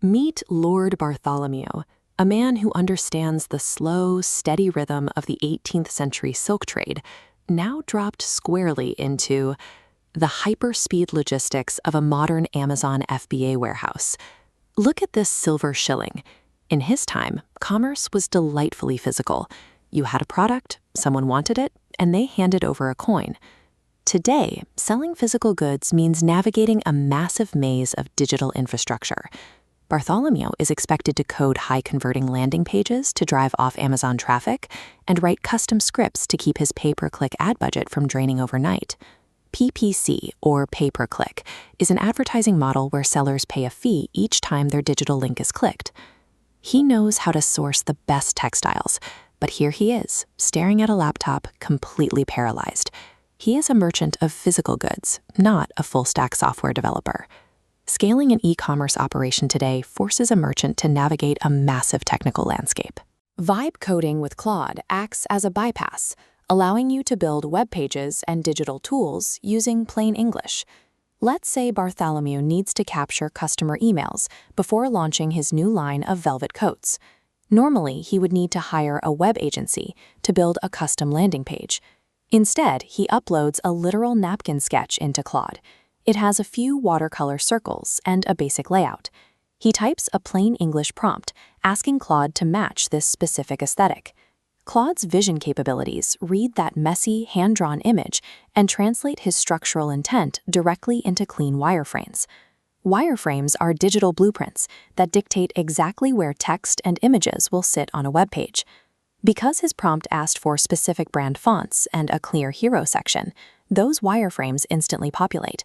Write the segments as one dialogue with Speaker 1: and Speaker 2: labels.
Speaker 1: Meet Lord Bartholomew, a man who understands the slow, steady rhythm of the 18th century silk trade, now dropped squarely into the hyper-speed logistics of a modern Amazon FBA warehouse. Look at this silver shilling. In his time, commerce was delightfully physical. You had a product, someone wanted it, and they handed over a coin. Today, selling physical goods means navigating a massive maze of digital infrastructure. Bartholomew is expected to code high-converting landing pages to drive off Amazon traffic and write custom scripts to keep his pay-per-click ad budget from draining overnight. PPC, or pay-per-click, is an advertising model where sellers pay a fee each time their digital link is clicked. He knows how to source the best textiles, but here he is, staring at a laptop, completely paralyzed. He is a merchant of physical goods, not a full-stack software developer. Scaling an e-commerce operation today forces a merchant to navigate a massive technical landscape. Vibe coding with Claude acts as a bypass, allowing you to build web pages and digital tools using plain English. Let's say Bartholomew needs to capture customer emails before launching his new line of velvet coats. Normally, he would need to hire a web agency to build a custom landing page. Instead, he uploads a literal napkin sketch into Claude. It has a few watercolor circles and a basic layout. He types a plain English prompt, asking Claude to match this specific aesthetic. Claude's vision capabilities read that messy, hand-drawn image and translate his structural intent directly into clean wireframes. Wireframes are digital blueprints that dictate exactly where text and images will sit on a web page. Because his prompt asked for specific brand fonts and a clear hero section, those wireframes instantly populate.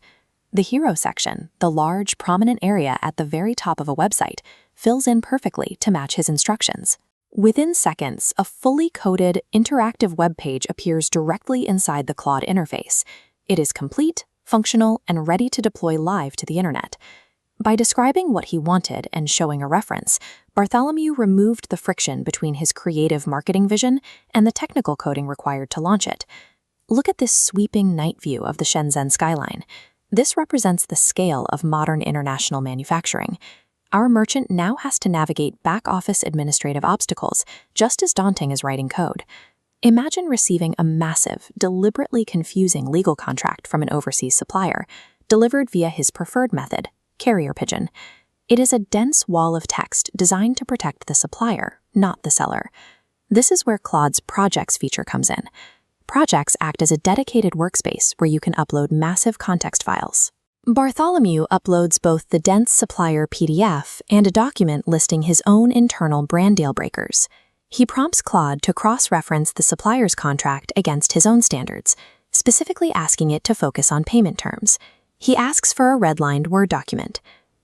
Speaker 1: The hero section, the large, prominent area at the very top of a website, fills in perfectly to match his instructions. Within seconds, a fully coded, interactive web page appears directly inside the Claude interface. It is complete, functional, and ready to deploy live to the internet. By describing what he wanted and showing a reference, Bartholomew removed the friction between his creative marketing vision and the technical coding required to launch it. Look at this sweeping night view of the Shenzhen skyline. This represents the scale of modern international manufacturing. Our merchant now has to navigate back-office administrative obstacles, just as daunting as writing code. Imagine receiving a massive, deliberately confusing legal contract from an overseas supplier, delivered via his preferred method, carrier pigeon. It is a dense wall of text designed to protect the supplier, not the seller. This is where Claude's Projects feature comes in. Projects act as a dedicated workspace where you can upload massive context files. Bartholomew uploads both the dense supplier PDF and a document listing his own internal brand deal breakers. He prompts Claude to cross-reference the supplier's contract against his own standards, specifically asking it to focus on payment terms. He asks for a redlined Word document.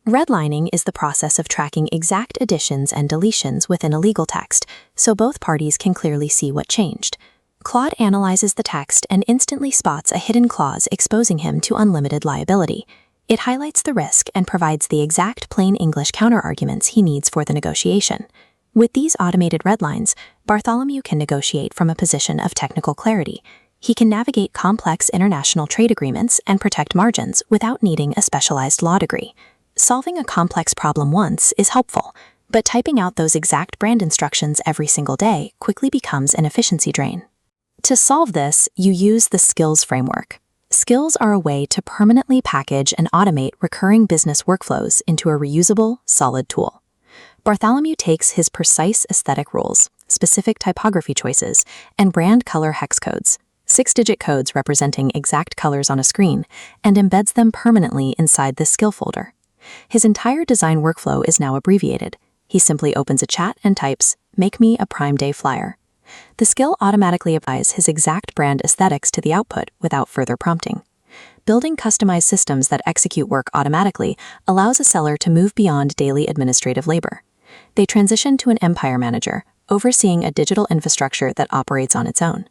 Speaker 1: Redlining is the process of tracking exact additions and deletions within a legal text, so both parties can clearly see what changed. Claude analyzes the text and instantly spots a hidden clause exposing him to unlimited liability. It highlights the risk and provides the exact plain English counterarguments he needs for the negotiation. With these automated redlines, Bartholomew can negotiate from a position of technical clarity. He can navigate complex international trade agreements and protect margins without needing a specialized law degree. Solving a complex problem once is helpful, but typing out those exact brand instructions every single day quickly becomes an efficiency drain. To solve this, you use the skills framework. Skills are a way to permanently package and automate recurring business workflows into a reusable, solid tool. Bartholomew takes his precise aesthetic rules, specific typography choices, and brand color hex codes, 6-digit codes representing exact colors on a screen, and embeds them permanently inside the skill folder. His entire design workflow is now abbreviated. He simply opens a chat and types, "Make me a Prime Day flyer." The skill automatically applies his exact brand aesthetics to the output without further prompting. Building customized systems that execute work automatically allows a seller to move beyond daily administrative labor. They transition to an empire manager, overseeing a digital infrastructure that operates on its own.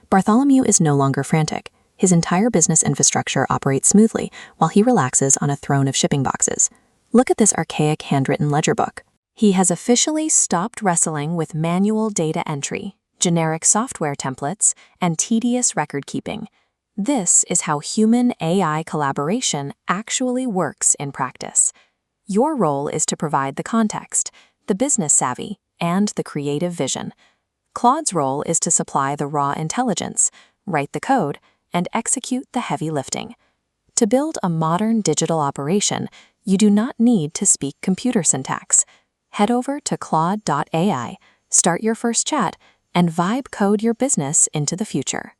Speaker 1: Bartholomew is no longer frantic. His entire business infrastructure operates smoothly while he relaxes on a throne of shipping boxes. Look at this archaic handwritten ledger book. He has officially stopped wrestling with manual data entry, generic software templates, and tedious record-keeping. This is how human-AI collaboration actually works in practice. Your role is to provide the context, the business savvy, and the creative vision. Claude's role is to supply the raw intelligence, write the code, and execute the heavy lifting. To build a modern digital operation, you do not need to speak computer syntax. Head over to claude.ai, start your first chat, and vibe code your business into the future.